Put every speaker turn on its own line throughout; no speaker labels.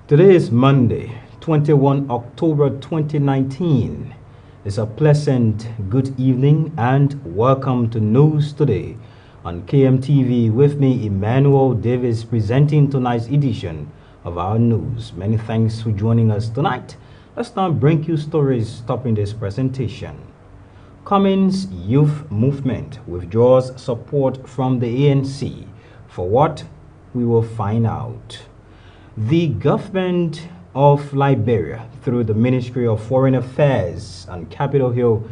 Today is Monday, 21 October 2019. It's a pleasant good evening and welcome to News Today on KMTV with me, Emmanuel Davis, presenting tonight's edition of our news. Many thanks for joining us tonight. Let's now bring you stories topping this presentation. Cummins Youth Movement withdraws support from the ANC. For what? We will find out. The government of Liberia, through the Ministry of Foreign Affairs and Capitol Hill,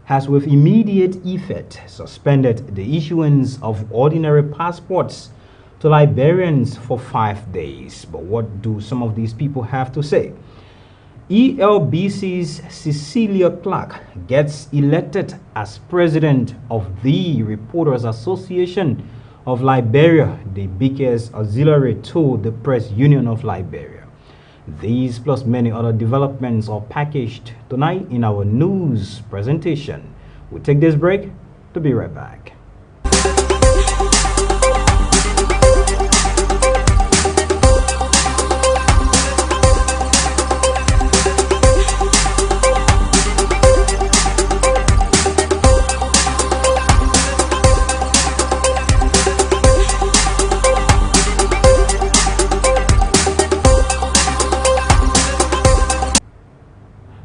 has with immediate effect suspended the issuance of ordinary passports to Liberians for 5 days. But what do some of these people have to say? ELBC's Cecilia Clark gets elected as president of the Reporters Association of Liberia, the biggest auxiliary to the Press Union of Liberia. These plus many other developments are packaged tonight in our news presentation. We'll take this break to be right back.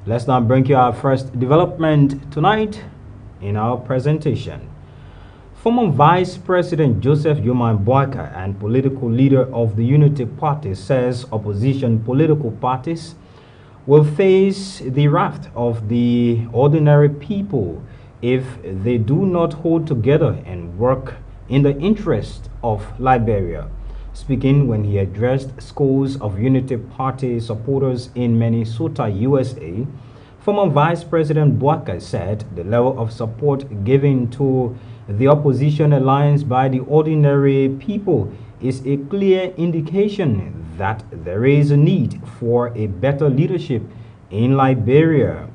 Let's now bring you our first development tonight in our presentation. Former Vice President Joseph Yoman Boakai and political leader of the Unity Party says opposition political parties will face the wrath of the ordinary people if they do not hold together and work in the interest of Liberia. Speaking when he addressed scores of Unity Party supporters in Minnesota, USA, former Vice President Boakai said the level of support given to the opposition alliance by the ordinary people is a clear indication that there is a need for a better leadership in Liberia.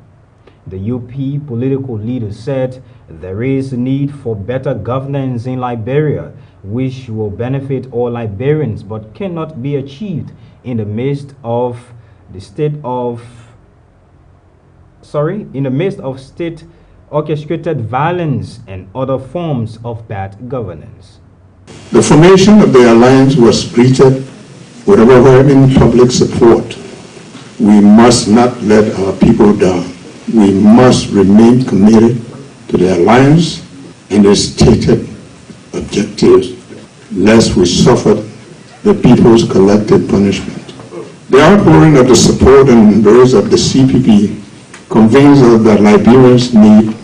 The UP political leader said there is a need for better governance in Liberia, which will benefit all Liberians but cannot be achieved in the midst of state orchestrated violence and other forms of bad governance.
The formation of the alliance was greeted with overwhelming public support. We must not let our people down. We must remain committed to the alliance and its stated objectives, lest we suffer the people's collective punishment. The outpouring of the support and embrace of the CPP conveys us that Liberians need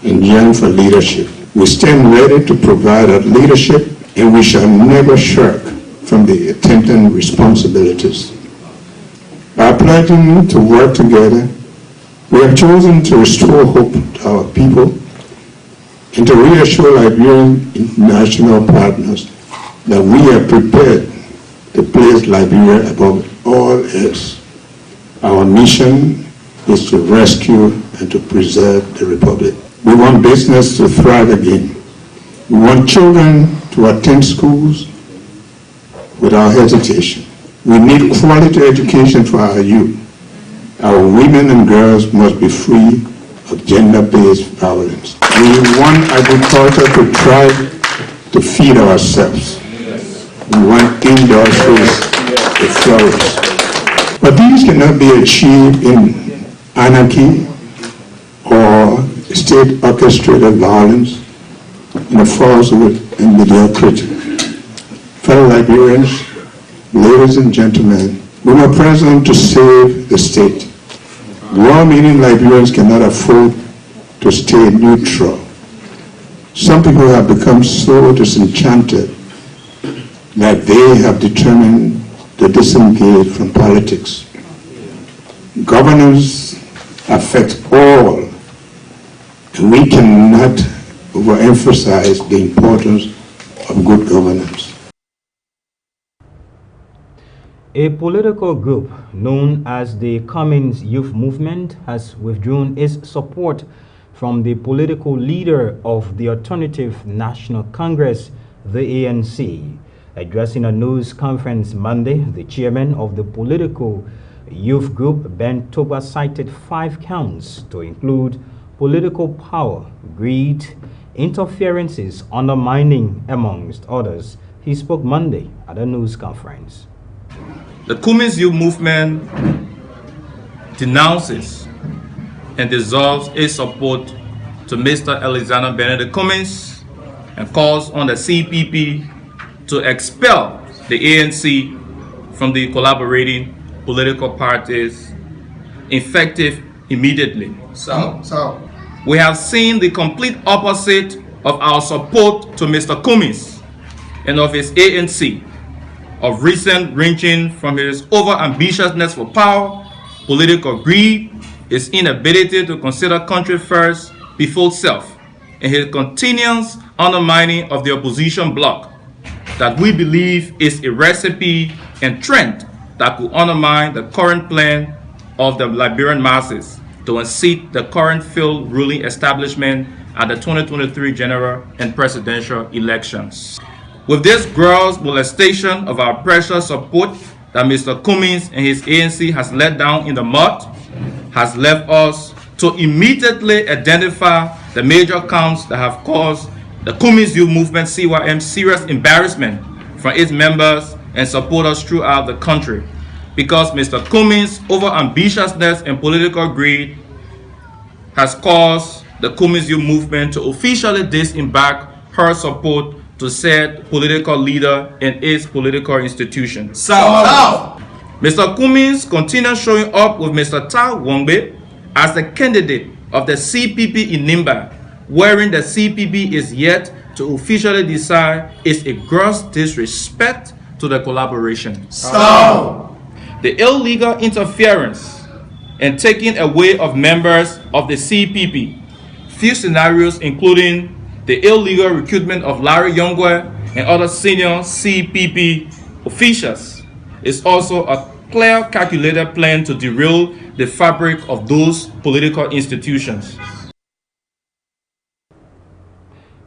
and yearn for leadership. We stand ready to provide that leadership, and we shall never shirk from the attempted responsibilities. By pledging to work together, we have chosen to restore hope to our people and to reassure Liberian international partners that we are prepared to place Liberia above all else. Our mission is to rescue and to preserve the Republic. We want business to thrive again. We want children to attend schools without hesitation. We need quality education for our youth. Our women and girls must be free of gender-based violence. We want agriculture to thrive, to feed ourselves. We want industries to flourish. But these cannot be achieved in anarchy or state orchestrated violence in a falsehood and mediocrity. Fellow Liberians, ladies and gentlemen, we are present to save the state. Well-meaning Liberians cannot afford to stay neutral. Some people have become so disenchanted that they have determined to disengage from politics. Governance affects all, and we cannot overemphasize the importance of good governance.
A political group known as the Cummins Youth Movement has withdrawn its support from the political leader of the Alternative National Congress, the ANC. Addressing a news conference Monday, the chairman of the political youth group, Ben Toba, cited 5 counts to include political power, greed, interferences, undermining, amongst others. He spoke Monday at a news conference.
The Cummins Youth Movement denounces and dissolves its support to Mr. Alexander Benedict Cummins and calls on the CPP to expel the ANC from the collaborating political parties effective immediately. We have seen the complete opposite of our support to Mr. Cummins and of his ANC, of recent ranging from his over-ambitiousness for power, political greed, his inability to consider country first before self, and his continuous undermining of the opposition bloc that we believe is a recipe and trend that could undermine the current plan of the Liberian masses to unseat the current failed ruling establishment at the 2023 general and presidential elections. With this gross molestation of our precious support that Mr. Cummins and his ANC has let down in the mud, has left us to immediately identify the major counts that have caused the Cummins Youth Movement CYM serious embarrassment from its members and supporters throughout the country, because Mr. Cummins' over-ambitiousness and political greed has caused the Cummins Youth Movement to officially disembark her support to said political leader and its political institution. Mr. Cummins continues showing up with Mr. Tai Wongbe as the candidate of the CPP in Nimba, wherein the CPP is yet to officially decide is a gross disrespect to the collaboration. The illegal interference and taking away of members of the CPP, few scenarios including the illegal recruitment of Larry Youngwe and other senior CPP officials, is also a clear calculated plan to derail the fabric of those political institutions.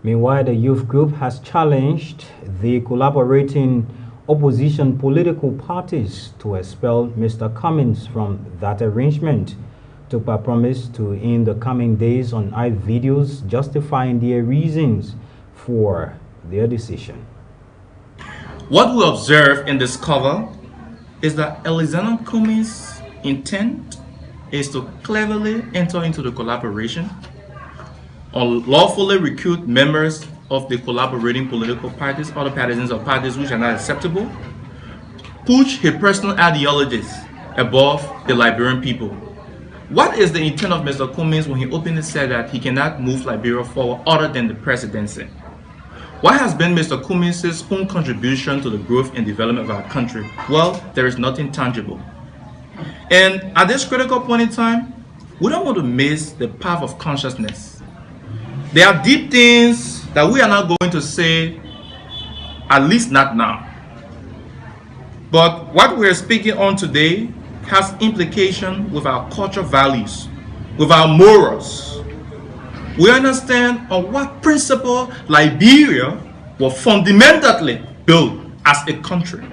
Meanwhile, the youth group has challenged the collaborating opposition political parties to expel Mr. Cummins from that arrangement. Tupa promised to in the coming days on videos justifying their reasons for their decision.
What we observe and discover is that Alexander Cummins' intent is to cleverly enter into the collaboration, unlawfully recruit members of the collaborating political parties, other partisans of parties which are not acceptable, push his personal ideologies above the Liberian people. What is the intent of Mr. Cummins when he openly said that he cannot move Liberia forward other than the presidency? What has been Mr. Cummins' own contribution to the growth and development of our country? Well, there is nothing tangible. And at this critical point in time, we don't want to miss the path of consciousness. There are deep things that we are not going to say, at least not now. But what we are speaking on today has implication with our cultural values, with our morals. We understand on what principle Liberia was fundamentally built as a country.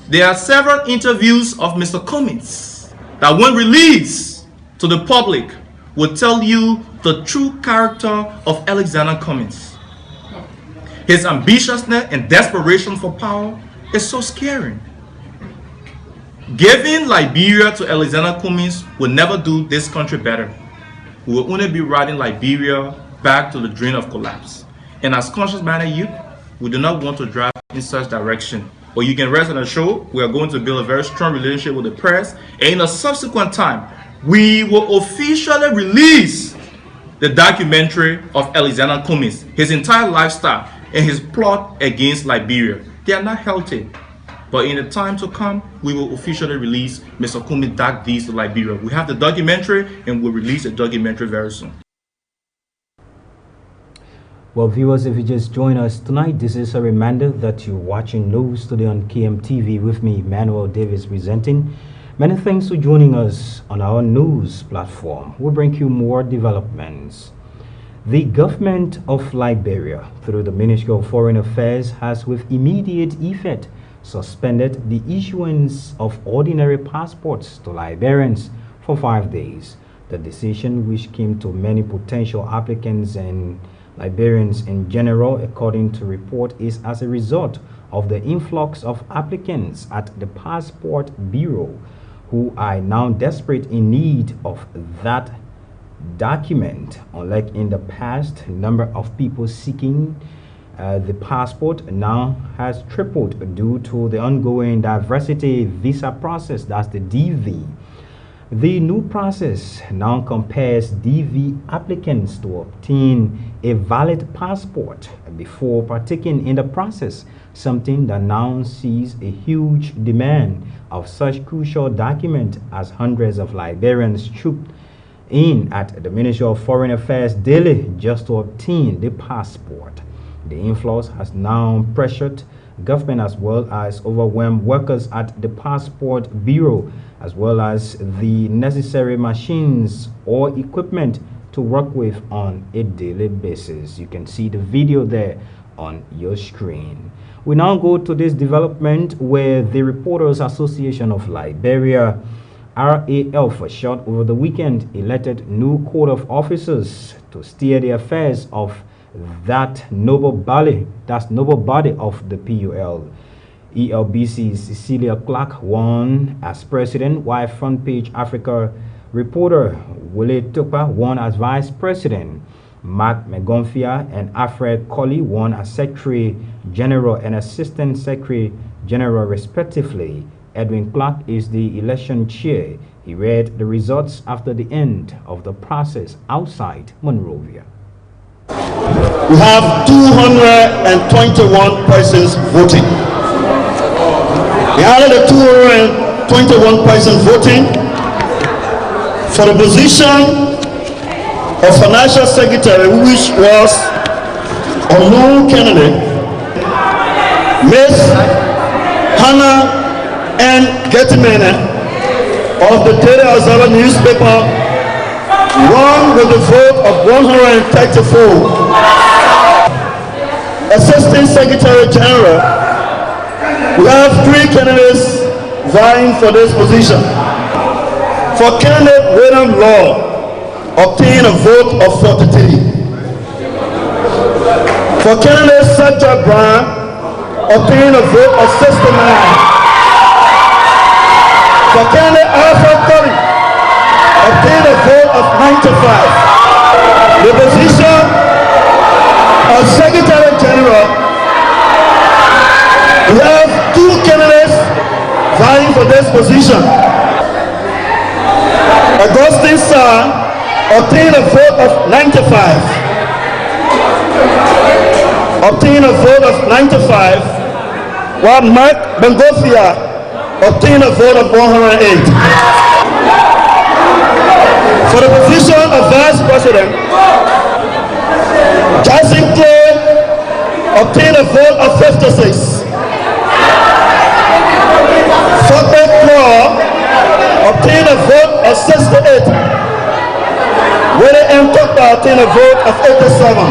There are several interviews of Mr. Cummins that when released to the public will tell you the true character of Alexander Cummins. His ambitiousness and desperation for power is so scary. Giving Liberia to Alexander Cummins will never do this country better. We will only be riding Liberia back to the drain of collapse. And as conscious-minded youth, we do not want to drive in such direction. But you can rest on assured, we are going to build a very strong relationship with the press. And in a subsequent time, we will officially release the documentary of Alexander Cummins, his entire lifestyle, and his plot against Liberia. They are not healthy. But in the time to come, we will officially release Mr. Cummins' dark deeds to Liberia. We have the documentary and we'll release the documentary very soon.
Well, viewers, if you just join us tonight, this is a reminder that you're watching News Today on KMTV with me, Emmanuel Davis, presenting. Many thanks for joining us on our news platform. We'll bring you more developments. The government of Liberia, through the Ministry of Foreign Affairs, has with immediate effect suspended the issuance of ordinary passports to Liberians for 5 days. The decision, which came to many potential applicants and Liberians in general, according to report, is as a result of the influx of applicants at the Passport Bureau who are now desperate in need of that document. Unlike in the past, the number of people seeking the passport now has tripled due to the ongoing diversity visa process, that's the DV. The new process now compares DV applicants to obtain a valid passport before partaking in the process, something that now sees a huge demand of such crucial document as hundreds of Liberians trooped in at the Ministry of Foreign Affairs daily just to obtain the passport. The influx has now pressured government as well as overwhelmed workers at the Passport Bureau, as well as the necessary machines or equipment to work with on a daily basis. You can see the video there on your screen. We now go to this development where the Reporters Association of Liberia, RAL for short, over the weekend elected new Court of Officers to steer the affairs of that noble body of the PUL. ELBC's Cecilia Clark won as president, while Front Page Africa reporter Willie Tukpa won as vice president. Mark Megonfia and Alfred Colley won as Secretary General and Assistant Secretary General respectively. Edwin Clark is the election chair. He read the results after the end of the process outside Monrovia.
We have 221 persons voting. Out of the 221 persons voting for the position of Financial Secretary, which was a known candidate, Ms. Hannah N. Getimene of the Daily Observer newspaper won with a vote of 134. Assistant Secretary General, we have 3 candidates vying for this position. For candidate William Law, obtained a vote of 43. For candidate Sajja Brown, obtained a vote of 69. For candidate Alfred Colley, obtained a vote of 95. The position of Secretary General, we have 2 candidates vying for this position. Augustine Sarr obtained a vote of 95. Obtained a vote of 95, while Mark Bengofia obtained a vote of 108. For the position of Vice President, Jason Clay obtained a vote of 56. Fabian Claw obtained a vote of 68. Willie M. Tukpa obtained a vote of 87.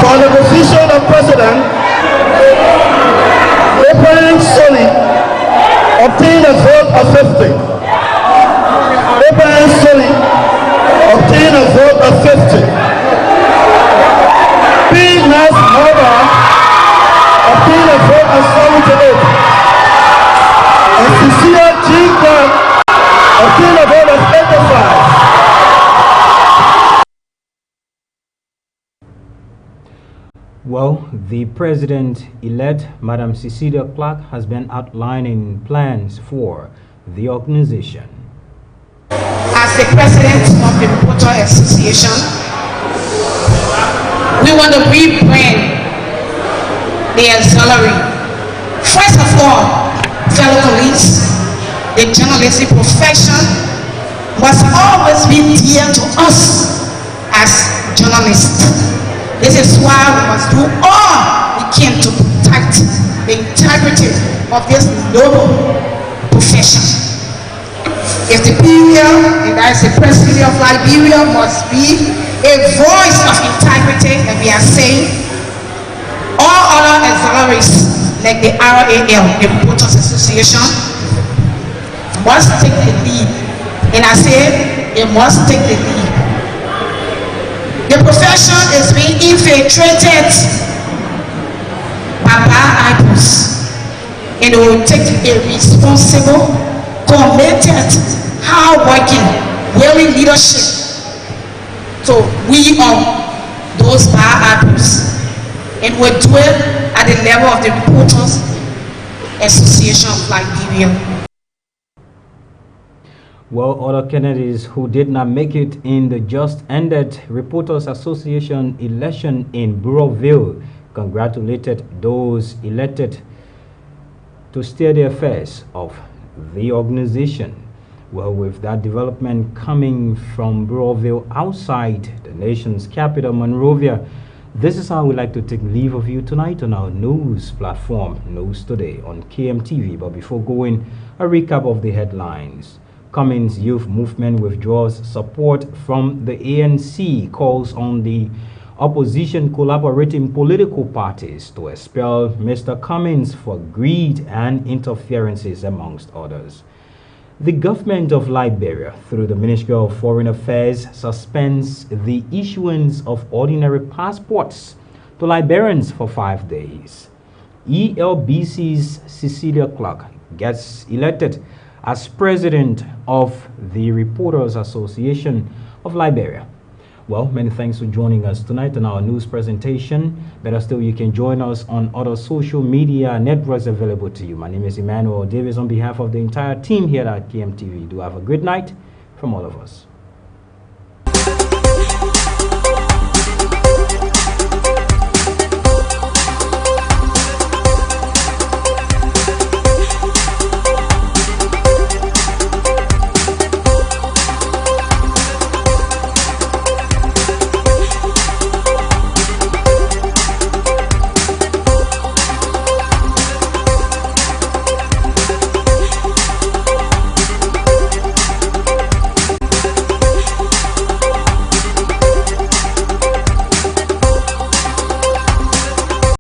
For the position of President, Abraham Soli obtained a vote of 50. Abraham Soli obtained a vote of 50. P. Nas Mora obtained a vote of 78. And Cecilia G. Clark obtained a vote of 85.
Well, the president-elect, Madam Cecilia Clark, has been outlining plans for the organization.
As the president of the Reporter Association, we want to rebrand the auxiliary. First of all, fellow colleagues, the journalistic profession must always be dear to us as journalists. This is why we must do all we can to protect the integrity of this noble profession. If the people Liberia, and that is the President of Liberia, must be a voice of integrity, and we are saying all other auxiliaries like the RAL, the Reporters Association, must take the lead. And I say it must take the lead. The profession is being infiltrated by bad apples, and it will take a responsible, committed, hard-working, willing leadership to weed out those bad apples, and we'll do it at the level of the Reporters Association of Liberia.
Well, other candidates who did not make it in the just ended Reporters Association election in Burrowville congratulated those elected to steer the affairs of the organization. Well, with that development coming from Burrowville outside the nation's capital, Monrovia, this is how we like to take leave of you tonight on our news platform, News Today on KMTV. But before going, a recap of the headlines. Cummins Youth Movement withdraws support from the ANC, calls on the opposition collaborating political parties to expel Mr. Cummins for greed and interferences, amongst others. The government of Liberia, through the Ministry of Foreign Affairs, suspends the issuance of ordinary passports to Liberians for 5 days. ELBC's Cecilia Clark gets elected as president of the Reporters Association of Liberia. Well, many thanks for joining us tonight on our news presentation. Better still, you can join us on other social media networks available to you. My name is Emmanuel Davis. On behalf of the entire team here at KMTV, do have a good night from all of us.